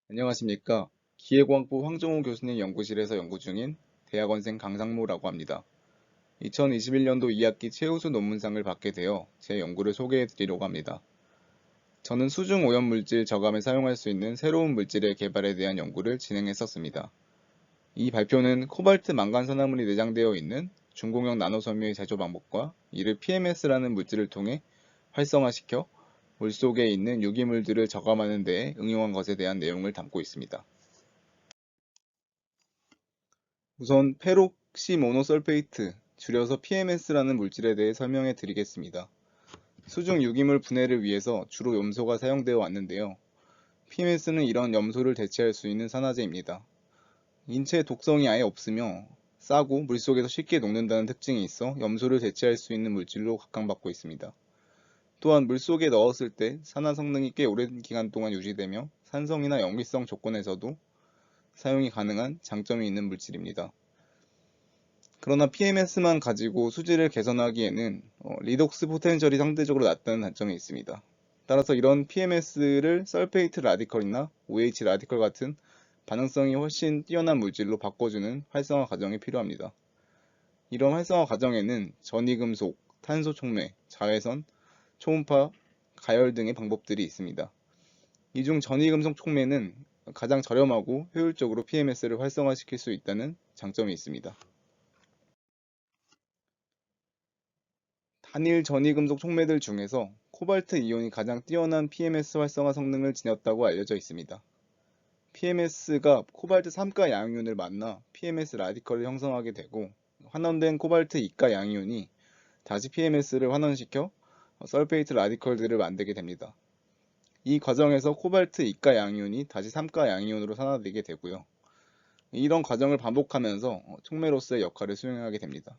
안녕하십니까. 기계공학부 황정호 교수님 연구실에서 연구 중인 대학원생 강상무라고 합니다. 2021년도 2학기 최우수 논문상을 받게 되어 제 연구를 소개해 드리려고 합니다. 저는 수중 오염물질 저감에 사용할 수 있는 새로운 물질의 개발에 대한 연구를 진행했었습니다. 이 발표는 코발트 망간 산화물이 내장되어 있는 중공형 나노섬유의 제조 방법과 이를 PMS라는 물질을 통해 활성화시켜 물속에 있는 유기물들을 저감하는 데에 응용한 것에 대한 내용을 담고 있습니다. 우선 페록시모노설페이트, 줄여서 PMS라는 물질에 대해 설명해 드리겠습니다. 수중 유기물 분해를 위해서 주로 염소가 사용되어 왔는데요. PMS는 이런 염소를 대체할 수 있는 산화제입니다. 인체 독성이 아예 없으며 싸고 물속에서 쉽게 녹는다는 특징이 있어 염소를 대체할 수 있는 물질로 각광받고 있습니다. 또한 물속에 넣었을 때 산화 성능이 꽤 오랜 기간 동안 유지되며 산성이나 염기성 조건에서도 사용이 가능한 장점이 있는 물질입니다. 그러나 PMS만 가지고 수질을 개선하기에는 리독스 포텐셜이 상대적으로 낮다는 단점이 있습니다. 따라서 이런 PMS를 설페이트 라디컬이나 OH 라디컬 같은 반응성이 훨씬 뛰어난 물질로 바꿔주는 활성화 과정이 필요합니다. 이런 활성화 과정에는 전이금속, 탄소 촉매, 자외선, 초음파, 가열 등의 방법들이 있습니다. 이 중 전이금속 촉매는 가장 저렴하고 효율적으로 PMS를 활성화시킬 수 있다는 장점이 있습니다. 단일 전이금속 촉매들 중에서 코발트 이온이 가장 뛰어난 PMS 활성화 성능을 지녔다고 알려져 있습니다. PMS가 코발트 3가 양이온을 만나 PMS 라디컬을 형성하게 되고 환원된 코발트 2가 양이온이 다시 PMS를 환원시켜 설페이트 라디컬들을 만들게 됩니다. 이 과정에서 코발트 2가 양이온이 다시 3가 양이온으로 산화되게 되고요. 이런 과정을 반복하면서 촉매로서의 역할을 수행하게 됩니다.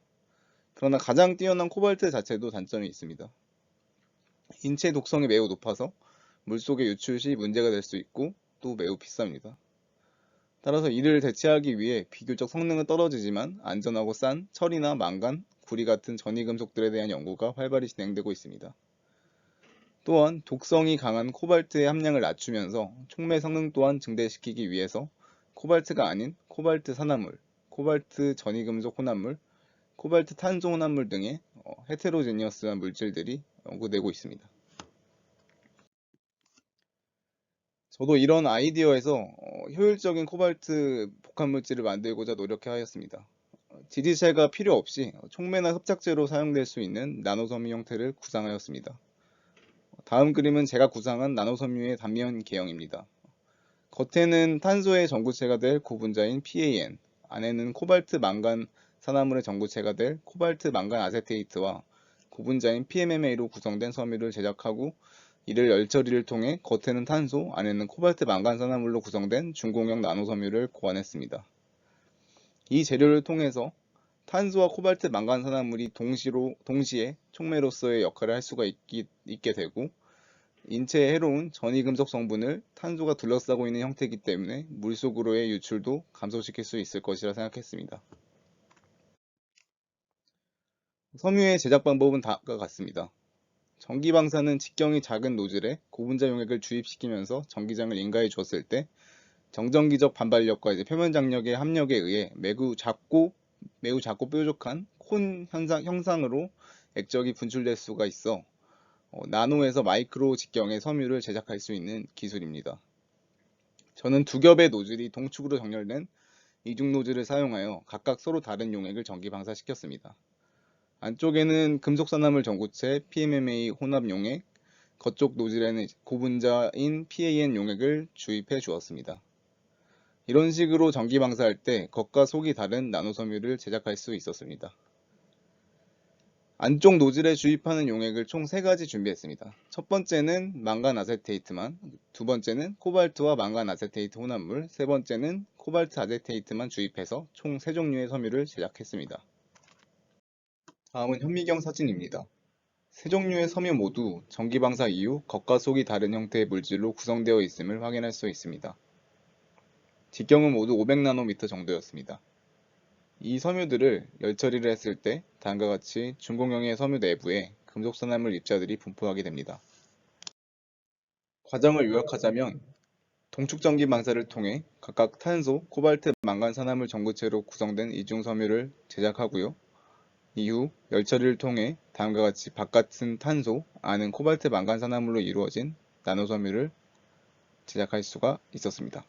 그러나 가장 뛰어난 코발트 자체도 단점이 있습니다. 인체 독성이 매우 높아서 물속에 유출 시 문제가 될 수 있고 또 매우 비쌉니다. 따라서 이를 대체하기 위해 비교적 성능은 떨어지지만 안전하고 싼 철이나 망간, 구리 같은 전이금속들에 대한 연구가 활발히 진행되고 있습니다. 또한 독성이 강한 코발트의 함량을 낮추면서 촉매 성능 또한 증대시키기 위해서 코발트가 아닌 코발트 산화물, 코발트 전이금속 혼합물, 코발트 탄소 혼합물 등의 헤테로제니어스한 물질들이 연구되고 있습니다. 저도 이런 아이디어에서 효율적인 코발트 복합물질을 만들고자 노력하였습니다. 지지체가 필요 없이 촉매나 흡착제로 사용될 수 있는 나노섬유 형태를 구상하였습니다. 다음 그림은 제가 구상한 나노섬유의 단면 개형입니다. 겉에는 탄소의 전구체가 될 고분자인 PAN, 안에는 코발트 망간 산화물의 전구체가 될 코발트 망간 아세테이트와 고분자인 PMMA로 구성된 섬유를 제작하고 이를 열처리를 통해 겉에는 탄소, 안에는 코발트 망간 산화물로 구성된 중공형 나노섬유를 고안했습니다. 이 재료를 통해서 탄소와 코발트 망간 산화물이 동시에 촉매로서의 역할을 할 수가 있게 되고 인체에 해로운 전이금속 성분을 탄소가 둘러싸고 있는 형태이기 때문에 물속으로의 유출도 감소시킬 수 있을 것이라 생각했습니다. 섬유의 제작 방법은 다음과 같습니다. 전기 방사는 직경이 작은 노즐에 고분자 용액을 주입시키면서 전기장을 인가해 주었을 때 정전기적 반발력과 표면 장력의 합력에 의해 매우 작고 뾰족한 콘 형상으로 액적이 분출될 수가 있어 나노에서 마이크로 직경의 섬유를 제작할 수 있는 기술입니다. 저는 두 겹의 노즐이 동축으로 정렬된 이중 노즐을 사용하여 각각 서로 다른 용액을 전기 방사시켰습니다. 안쪽에는 금속산화물 전구체 PMMA 혼합 용액, 겉쪽 노즐에는 고분자인 PAN 용액을 주입해 주었습니다. 이런 식으로 전기 방사할 때 겉과 속이 다른 나노섬유를 제작할 수 있었습니다. 안쪽 노즐에 주입하는 용액을 총 3가지 준비했습니다. 첫 번째는 망간 아세테이트만, 두 번째는 코발트와 망간 아세테이트 혼합물, 세 번째는 코발트 아세테이트만 주입해서 총 3종류의 섬유를 제작했습니다. 다음은 현미경 사진입니다. 3종류의 섬유 모두 전기 방사 이후 겉과 속이 다른 형태의 물질로 구성되어 있음을 확인할 수 있습니다. 직경은 모두 500나노미터 정도였습니다. 이 섬유들을 열처리를 했을 때 다음과 같이 중공형의 섬유 내부에 금속산화물 입자들이 분포하게 됩니다. 과정을 요약하자면 동축전기 방사를 통해 각각 탄소, 코발트, 망간 산화물 전구체로 구성된 이중 섬유를 제작하고요. 이후 열처리를 통해 다음과 같이 바깥은 탄소, 안은 코발트 망간 산화물로 이루어진 나노 섬유를 제작할 수가 있었습니다.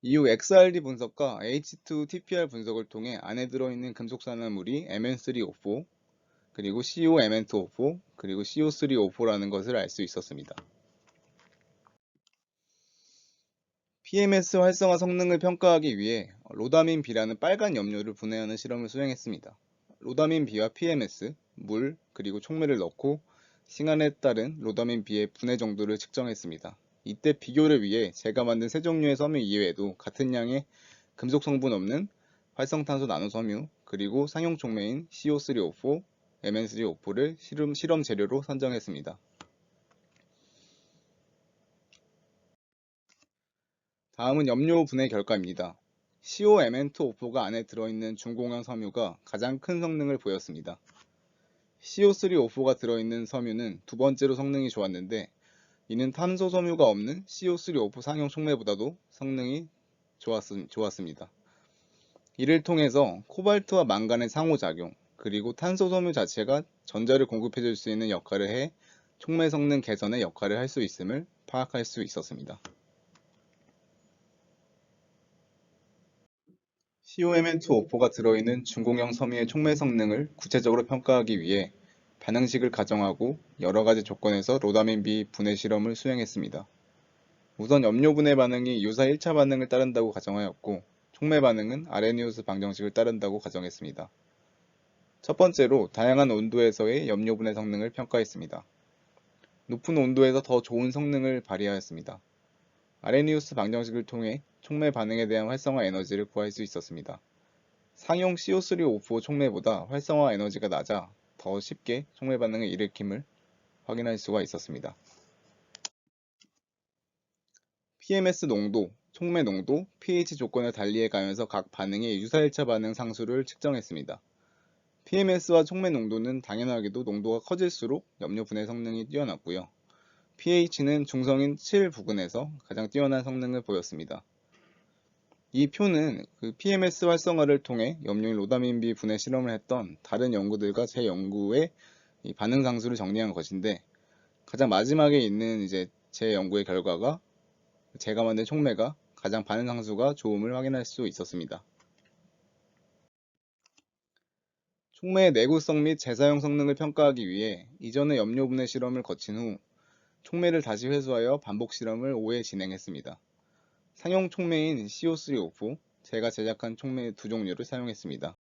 이후 XRD 분석과 H2TPR 분석을 통해 안에 들어있는 금속 산화물이 Mn3O4, 그리고 COMn2O4, 그리고 CO3O4라는 것을 알 수 있었습니다. PMS 활성화 성능을 평가하기 위해 로다민 B라는 빨간 염료를 분해하는 실험을 수행했습니다. 로다민 B와 PMS, 물, 그리고 촉매를 넣고 시간에 따른 로다민 B의 분해 정도를 측정했습니다. 이때 비교를 위해 제가 만든 세 종류의 섬유 이외에도 같은 양의 금속 성분 없는 활성탄소 나노섬유, 그리고 상용 촉매인 CO3O4, Mn3O4를 실험 재료로 선정했습니다. 다음은 염료 분해 결과입니다. COMn2O4가 안에 들어있는 중공형 섬유가 가장 큰 성능을 보였습니다. CO3O4가 들어있는 섬유는 두 번째로 성능이 좋았는데, 이는 탄소 섬유가 없는 CO3O4 상용 촉매보다도 성능이 좋았습니다. 이를 통해서 코발트와 망간의 상호작용, 그리고 탄소 섬유 자체가 전자를 공급해줄 수 있는 역할을 해 촉매 성능 개선의 역할을 할 수 있음을 파악할 수 있었습니다. COMn2O4가 들어있는 중공형 섬유의 촉매 성능을 구체적으로 평가하기 위해 반응식을 가정하고 여러 가지 조건에서 로다민 B 분해 실험을 수행했습니다. 우선 염료 분해 반응이 유사 1차 반응을 따른다고 가정하였고, 촉매 반응은 아레니우스 방정식을 따른다고 가정했습니다. 첫 번째로 다양한 온도에서의 염료 분해 성능을 평가했습니다. 높은 온도에서 더 좋은 성능을 발휘하였습니다. 아레니우스 방정식을 통해 촉매 반응에 대한 활성화 에너지를 구할 수 있었습니다. 상용 CO3O4 촉매보다 활성화 에너지가 낮아 더 쉽게 촉매 반응을 일으킴을 확인할 수가 있었습니다. PMS 농도, 촉매 농도, pH 조건을 달리해 가면서 각 반응의 유사 1차 반응 상수를 측정했습니다. PMS와 촉매 농도는 당연하게도 농도가 커질수록 염료 분해 성능이 뛰어났고요. pH는 중성인 7 부근에서 가장 뛰어난 성능을 보였습니다. 이 표는 PMS 활성화를 통해 염료인 로다민 B 분해 실험을 했던 다른 연구들과 제 연구의 반응 상수를 정리한 것인데, 가장 마지막에 있는 제 연구의 결과가 제가 만든 촉매가 가장 반응 상수가 좋음을 확인할 수 있었습니다. 촉매의 내구성 및 재사용 성능을 평가하기 위해 이전의 염료 분해 실험을 거친 후 촉매를 다시 회수하여 반복 실험을 5회 진행했습니다. 상용 촉매인 CO3O4, 제가 제작한 촉매 두 종류를 사용했습니다.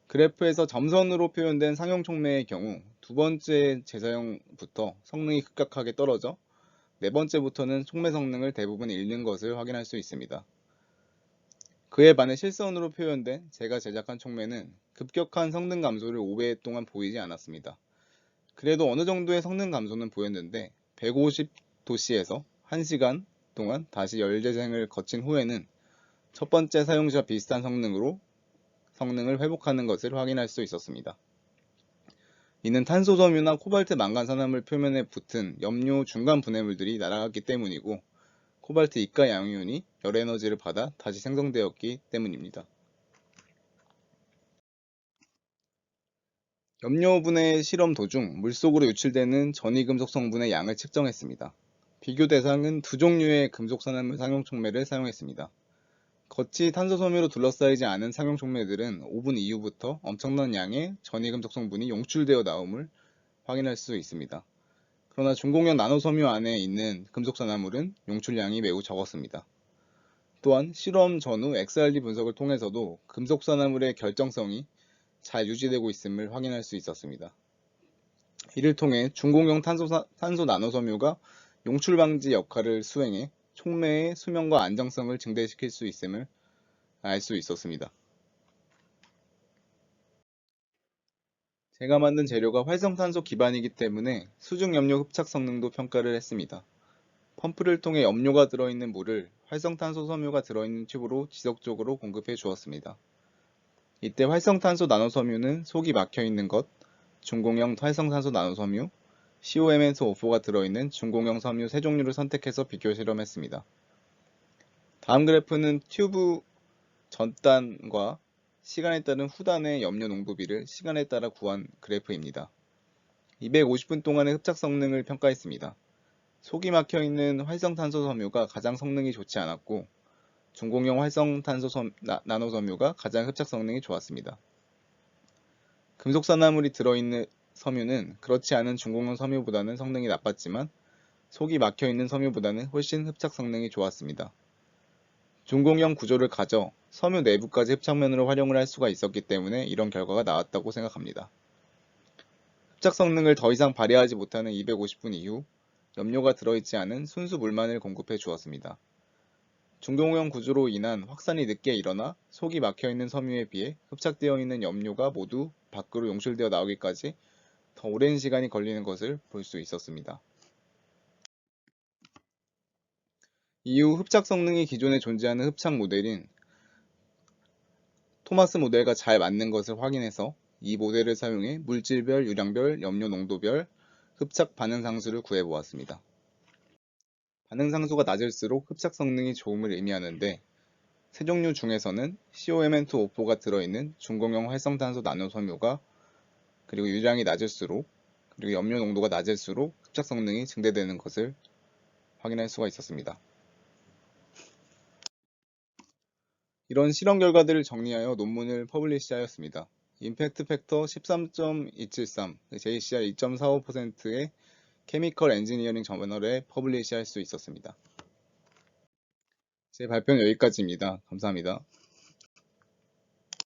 그래프에서 점선으로 표현된 상용 촉매의 경우 두 번째 재사용부터 성능이 급격하게 떨어져 네 번째부터는 촉매 성능을 대부분 잃는 것을 확인할 수 있습니다. 그에 반해 실선으로 표현된 제가 제작한 촉매는 급격한 성능 감소를 5회 동안 보이지 않았습니다. 그래도 어느 정도의 성능 감소는 보였는데 150도씨에서 1시간 동안 다시 열재생을 거친 후에는 첫 번째 사용 시와 비슷한 성능을 회복하는 것을 확인할 수 있었습니다. 이는 탄소 섬유나 코발트 망간 산화물 표면에 붙은 염료 중간 분해물들이 날아갔기 때문이고, 코발트 이가 양이온이 열 에너지를 받아 다시 생성되었기 때문입니다. 염료 분해 실험 도중 물속으로 유출되는 전이금속 성분의 양을 측정했습니다. 비교 대상은 두 종류의 금속 산화물 상용 촉매를 사용했습니다. 겉이 탄소 섬유로 둘러싸이지 않은 상용 촉매들은 5분 이후부터 엄청난 양의 전이금속 성분이 용출되어 나옴을 확인할 수 있습니다. 그러나 중공형 나노섬유 안에 있는 금속 산화물은 용출량이 매우 적었습니다. 또한 실험 전후 XRD 분석을 통해서도 금속 산화물의 결정성이 잘 유지되고 있음을 확인할 수 있었습니다. 이를 통해 중공형 탄소 나노섬유가 용출 방지 역할을 수행해 촉매의 수명과 안정성을 증대시킬 수 있음을 알 수 있었습니다. 제가 만든 재료가 활성탄소 기반이기 때문에 수중염료 흡착 성능도 평가를 했습니다. 펌프를 통해 염료가 들어있는 물을 활성탄소 섬유가 들어있는 튜브로 지속적으로 공급해 주었습니다. 이때 활성탄소 나노섬유는 속이 막혀 있는 것, 중공형 활성탄소 나노섬유, COMN2O4가 들어있는 중공형 섬유 3종류를 선택해서 비교 실험했습니다. 다음 그래프는 튜브 전단과 시간에 따른 후단의 염료 농도비를 시간에 따라 구한 그래프입니다. 250분 동안의 흡착 성능을 평가했습니다. 속이 막혀있는 활성탄소 섬유가 가장 성능이 좋지 않았고 중공형 활성탄소 나노 섬유가 가장 흡착 성능이 좋았습니다. 금속산화물이 들어있는 섬유는 그렇지 않은 중공형 섬유보다는 성능이 나빴지만 속이 막혀있는 섬유보다는 훨씬 흡착 성능이 좋았습니다. 중공형 구조를 가져 섬유 내부까지 흡착면으로 활용을 할 수가 있었기 때문에 이런 결과가 나왔다고 생각합니다. 흡착 성능을 더 이상 발휘하지 못하는 250분 이후 염료가 들어있지 않은 순수 물만을 공급해 주었습니다. 중공형 구조로 인한 확산이 늦게 일어나 속이 막혀있는 섬유에 비해 흡착되어 있는 염료가 모두 밖으로 용출되어 나오기까지 더 오랜 시간이 걸리는 것을 볼 수 있었습니다. 이후 흡착 성능이 기존에 존재하는 흡착 모델인 토마스 모델과 잘 맞는 것을 확인해서 이 모델을 사용해 물질별, 유량별, 염료 농도별 흡착 반응 상수를 구해 보았습니다. 반응 상수가 낮을수록 흡착 성능이 좋음을 의미하는데 세 종류 중에서는 COMN2O4가 들어있는 중공형 활성탄소 나노 섬유가 그리고 유량이 낮을수록 그리고 염료 농도가 낮을수록 흡착 성능이 증대되는 것을 확인할 수가 있었습니다. 이런 실험 결과들을 정리하여 논문을 퍼블리시하였습니다. 임팩트 팩터 13.273, JCR 2.45%의 케미컬 엔지니어링 저널에 퍼블리시할 수 있었습니다. 제 발표는 여기까지입니다. 감사합니다.